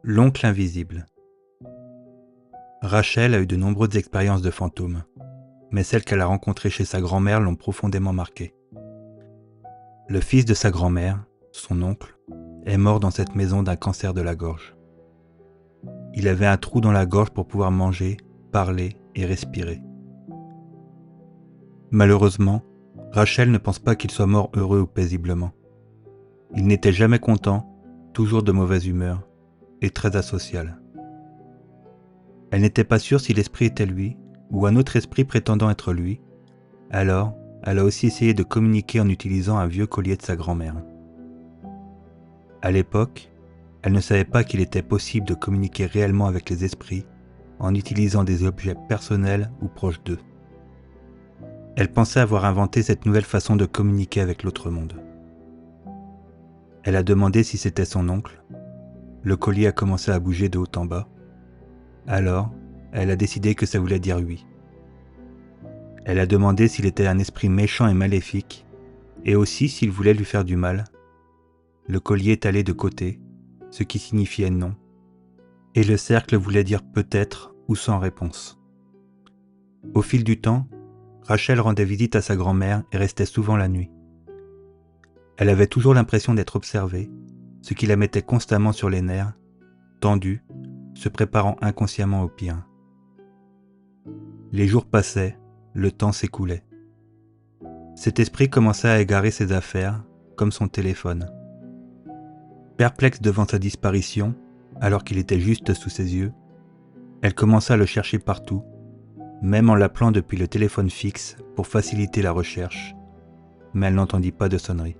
L'oncle invisible. Rachel a eu de nombreuses expériences de fantômes, mais celles qu'elle a rencontrées chez sa grand-mère l'ont profondément marquée. Le fils de sa grand-mère, son oncle, est mort dans cette maison d'un cancer de la gorge. Il avait un trou dans la gorge pour pouvoir manger, parler et respirer. Malheureusement, Rachel ne pense pas qu'il soit mort heureux ou paisiblement. Il n'était jamais content, toujours de mauvaise humeur et très asocial. Elle n'était pas sûre si l'esprit était lui ou un autre esprit prétendant être lui, alors elle a aussi essayé de communiquer en utilisant un vieux collier de sa grand-mère. À l'époque, elle ne savait pas qu'il était possible de communiquer réellement avec les esprits en utilisant des objets personnels ou proches d'eux. Elle pensait avoir inventé cette nouvelle façon de communiquer avec l'autre monde. Elle a demandé si c'était son oncle. Le collier a commencé à bouger de haut en bas. Alors, elle a décidé que ça voulait dire oui. Elle a demandé s'il était un esprit méchant et maléfique, et aussi s'il voulait lui faire du mal. Le collier est allé de côté, ce qui signifiait non, et le cercle voulait dire peut-être ou sans réponse. Au fil du temps, Rachel rendait visite à sa grand-mère et restait souvent la nuit. Elle avait toujours l'impression d'être observée, ce qui la mettait constamment sur les nerfs, tendue, se préparant inconsciemment au pire. Les jours passaient, le temps s'écoulait. Cet esprit commençait à égarer ses affaires, comme son téléphone. Perplexe devant sa disparition, alors qu'il était juste sous ses yeux, elle commença à le chercher partout, même en l'appelant depuis le téléphone fixe pour faciliter la recherche, mais elle n'entendit pas de sonnerie.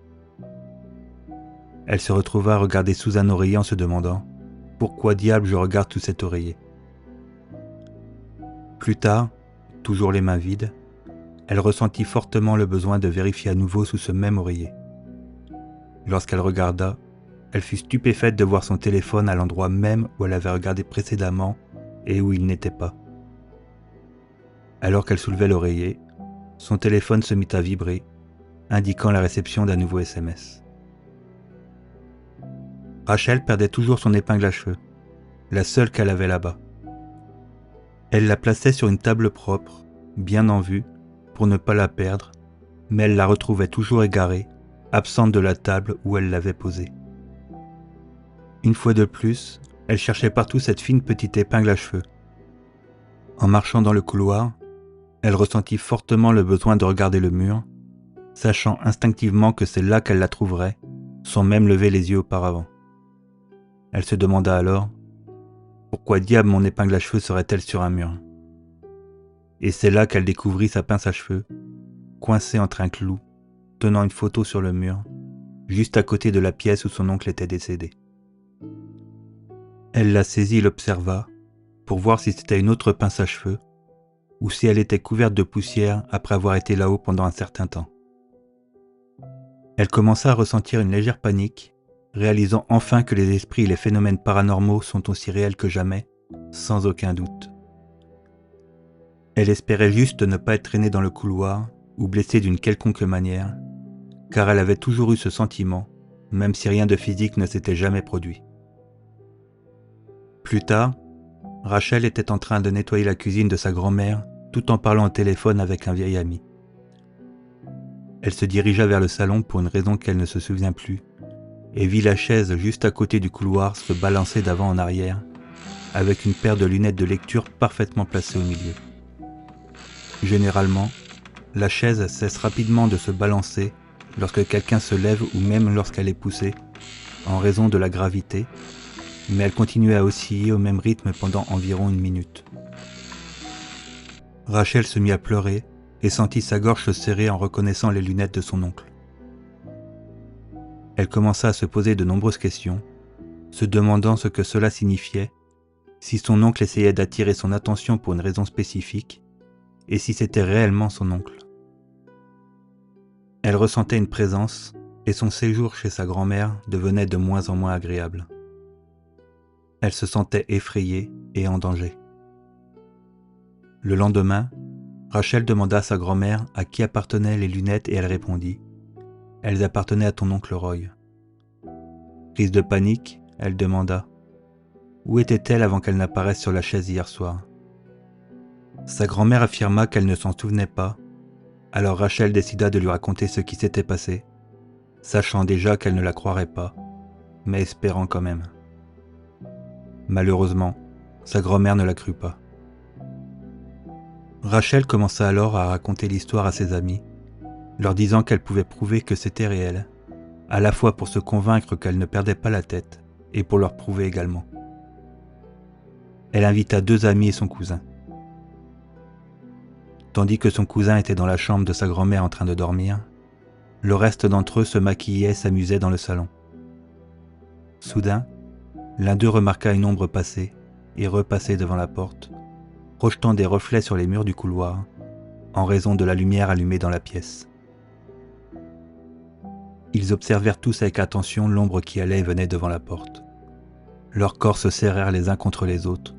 Elle se retrouva à regarder sous un oreiller en se demandant « Pourquoi diable je regarde sous cet oreiller ?» Plus tard, toujours les mains vides, elle ressentit fortement le besoin de vérifier à nouveau sous ce même oreiller. Lorsqu'elle regarda, elle fut stupéfaite de voir son téléphone à l'endroit même où elle avait regardé précédemment et où il n'était pas. Alors qu'elle soulevait l'oreiller, son téléphone se mit à vibrer, indiquant la réception d'un nouveau SMS. Rachel perdait toujours son épingle à cheveux, la seule qu'elle avait là-bas. Elle la plaçait sur une table propre, bien en vue, pour ne pas la perdre, mais elle la retrouvait toujours égarée, absente de la table où elle l'avait posée. Une fois de plus, elle cherchait partout cette fine petite épingle à cheveux. En marchant dans le couloir, elle ressentit fortement le besoin de regarder le mur, sachant instinctivement que c'est là qu'elle la trouverait, sans même lever les yeux auparavant. Elle se demanda alors « Pourquoi diable mon épingle à cheveux serait-elle sur un mur ?» Et c'est là qu'elle découvrit sa pince à cheveux, coincée entre un clou, tenant une photo sur le mur, juste à côté de la pièce où son oncle était décédé. Elle la saisit et l'observa, pour voir si c'était une autre pince à cheveux, ou si elle était couverte de poussière après avoir été là-haut pendant un certain temps. Elle commença à ressentir une légère panique, réalisant enfin que les esprits et les phénomènes paranormaux sont aussi réels que jamais, sans aucun doute. Elle espérait juste ne pas être traînée dans le couloir ou blessée d'une quelconque manière, car elle avait toujours eu ce sentiment, même si rien de physique ne s'était jamais produit. Plus tard, Rachel était en train de nettoyer la cuisine de sa grand-mère tout en parlant au téléphone avec un vieil ami. Elle se dirigea vers le salon pour une raison qu'elle ne se souvient plus et vit la chaise juste à côté du couloir se balancer d'avant en arrière avec une paire de lunettes de lecture parfaitement placée au milieu. Généralement, la chaise cesse rapidement de se balancer lorsque quelqu'un se lève ou même lorsqu'elle est poussée, en raison de la gravité, mais elle continuait à osciller au même rythme pendant environ 1 minute. Rachel se mit à pleurer et sentit sa gorge se serrer en reconnaissant les lunettes de son oncle. Elle commença à se poser de nombreuses questions, se demandant ce que cela signifiait, si son oncle essayait d'attirer son attention pour une raison spécifique, et si c'était réellement son oncle. Elle ressentait une présence, et son séjour chez sa grand-mère devenait de moins en moins agréable. Elle se sentait effrayée et en danger. Le lendemain, Rachel demanda à sa grand-mère à qui appartenaient les lunettes et elle répondit « Elles appartenaient à ton oncle Roy ». Prise de panique, elle demanda Où était-elle avant qu'elle n'apparaisse sur la chaise hier soir? Sa grand-mère affirma qu'elle ne s'en souvenait pas, alors Rachel décida de lui raconter ce qui s'était passé, sachant déjà qu'elle ne la croirait pas, mais espérant quand même. Malheureusement, sa grand-mère ne la crut pas. Rachel commença alors à raconter l'histoire à ses amis, leur disant qu'elle pouvait prouver que c'était réel, à la fois pour se convaincre qu'elle ne perdait pas la tête et pour leur prouver également. Elle invita 2 amis et son cousin. Tandis que son cousin était dans la chambre de sa grand-mère en train de dormir, le reste d'entre eux se maquillaient et s'amusaient dans le salon. Soudain, l'un d'eux remarqua une ombre passer et repasser devant la porte, projetant des reflets sur les murs du couloir, en raison de la lumière allumée dans la pièce. Ils observèrent tous avec attention l'ombre qui allait et venait devant la porte. Leurs corps se serrèrent les uns contre les autres,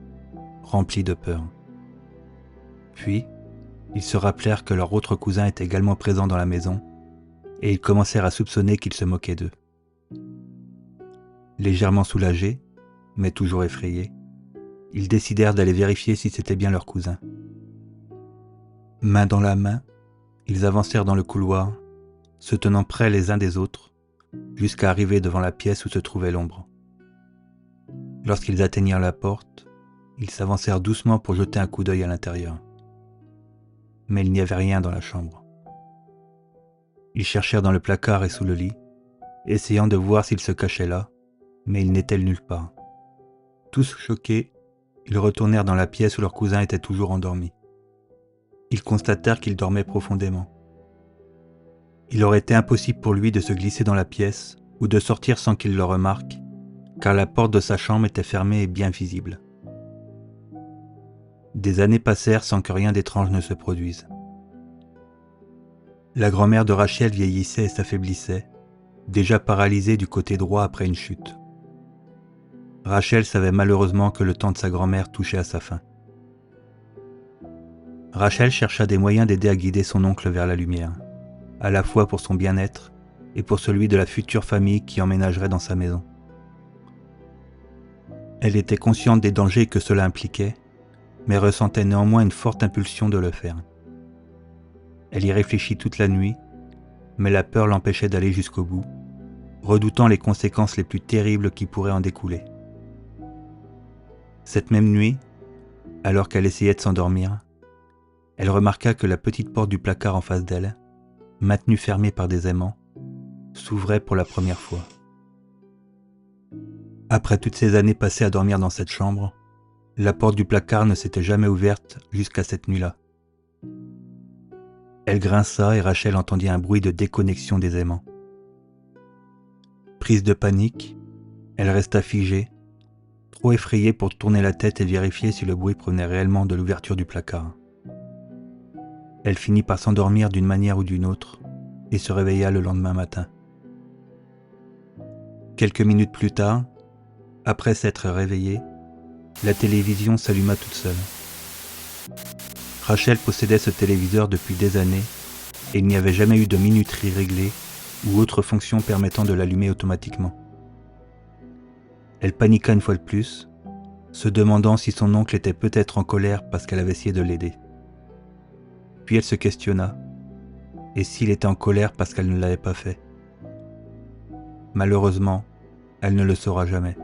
remplis de peur. Puis, ils se rappelèrent que leur autre cousin était également présent dans la maison, et ils commencèrent à soupçonner qu'il se moquait d'eux. Légèrement soulagés, mais toujours effrayés, ils décidèrent d'aller vérifier si c'était bien leur cousin. Main dans la main, ils avancèrent dans le couloir, se tenant près les uns des autres, jusqu'à arriver devant la pièce où se trouvait l'ombre. Lorsqu'ils atteignirent la porte, ils s'avancèrent doucement pour jeter un coup d'œil à l'intérieur. Mais il n'y avait rien dans la chambre. Ils cherchèrent dans le placard et sous le lit, essayant de voir s'il se cachait là, mais il n'était nulle part. Tous choqués, ils retournèrent dans la pièce où leur cousin était toujours endormi. Ils constatèrent qu'il dormait profondément. Il aurait été impossible pour lui de se glisser dans la pièce ou de sortir sans qu'il le remarque, car la porte de sa chambre était fermée et bien visible. Des années passèrent sans que rien d'étrange ne se produise. La grand-mère de Rachel vieillissait et s'affaiblissait, déjà paralysée du côté droit après une chute. Rachel savait malheureusement que le temps de sa grand-mère touchait à sa fin. Rachel chercha des moyens d'aider à guider son oncle vers la lumière, à la fois pour son bien-être et pour celui de la future famille qui emménagerait dans sa maison. Elle était consciente des dangers que cela impliquait, mais ressentait néanmoins une forte impulsion de le faire. Elle y réfléchit toute la nuit, mais la peur l'empêchait d'aller jusqu'au bout, redoutant les conséquences les plus terribles qui pourraient en découler. Cette même nuit, alors qu'elle essayait de s'endormir, elle remarqua que la petite porte du placard en face d'elle, maintenue fermée par des aimants, s'ouvrait pour la première fois. Après toutes ces années passées à dormir dans cette chambre, la porte du placard ne s'était jamais ouverte jusqu'à cette nuit-là. Elle grinça et Rachel entendit un bruit de déconnexion des aimants. Prise de panique, elle resta figée, trop effrayée pour tourner la tête et vérifier si le bruit provenait réellement de l'ouverture du placard. Elle finit par s'endormir d'une manière ou d'une autre et se réveilla le lendemain matin. Quelques minutes plus tard, après s'être réveillée, la télévision s'alluma toute seule. Rachel possédait ce téléviseur depuis des années et il n'y avait jamais eu de minuterie réglée ou autre fonction permettant de l'allumer automatiquement. Elle paniqua une fois de plus, se demandant si son oncle était peut-être en colère parce qu'elle avait essayé de l'aider. Puis elle se questionna, et s'il était en colère parce qu'elle ne l'avait pas fait. Malheureusement, elle ne le saura jamais.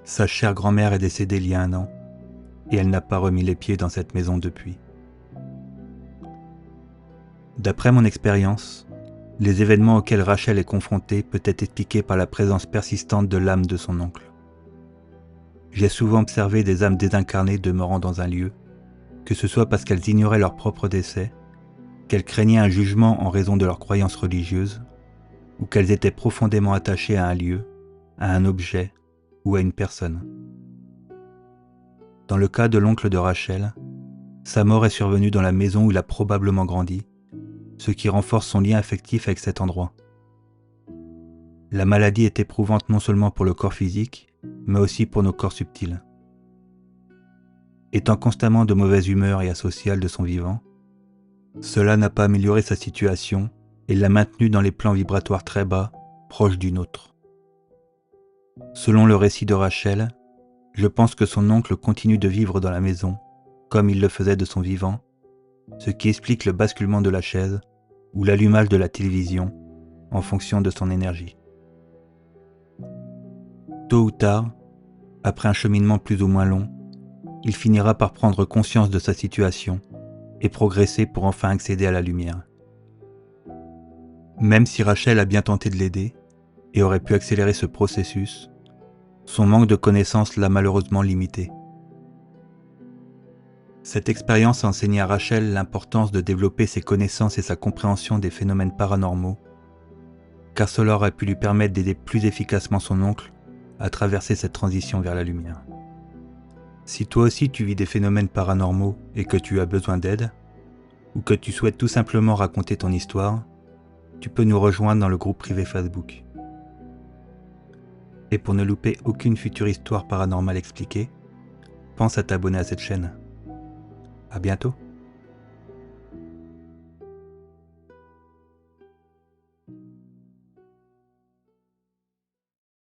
Sa chère grand-mère est décédée il y a 1 an, et elle n'a pas remis les pieds dans cette maison depuis. D'après mon expérience, les événements auxquels Rachel est confrontée peuvent être expliqués par la présence persistante de l'âme de son oncle. J'ai souvent observé des âmes désincarnées demeurant dans un lieu, que ce soit parce qu'elles ignoraient leur propre décès, qu'elles craignaient un jugement en raison de leurs croyances religieuses, ou qu'elles étaient profondément attachées à un lieu, à un objet ou à une personne. Dans le cas de l'oncle de Rachel, sa mort est survenue dans la maison où il a probablement grandi, ce qui renforce son lien affectif avec cet endroit. La maladie est éprouvante non seulement pour le corps physique, mais aussi pour nos corps subtils. Étant constamment de mauvaise humeur et asocial de son vivant, cela n'a pas amélioré sa situation et l'a maintenu dans les plans vibratoires très bas, proches du nôtre. Selon le récit de Rachel, je pense que son oncle continue de vivre dans la maison, comme il le faisait de son vivant, ce qui explique le basculement de la chaise ou l'allumage de la télévision en fonction de son énergie. Tôt ou tard, après un cheminement plus ou moins long, il finira par prendre conscience de sa situation et progresser pour enfin accéder à la lumière. Même si Rachel a bien tenté de l'aider et aurait pu accélérer ce processus, son manque de connaissances l'a malheureusement limité. Cette expérience a enseigné à Rachel l'importance de développer ses connaissances et sa compréhension des phénomènes paranormaux, car cela aurait pu lui permettre d'aider plus efficacement son oncle à traverser cette transition vers la lumière. Si toi aussi tu vis des phénomènes paranormaux et que tu as besoin d'aide, ou que tu souhaites tout simplement raconter ton histoire, tu peux nous rejoindre dans le groupe privé Facebook. Et pour ne louper aucune future histoire paranormale expliquée, pense à t'abonner à cette chaîne. À bientôt.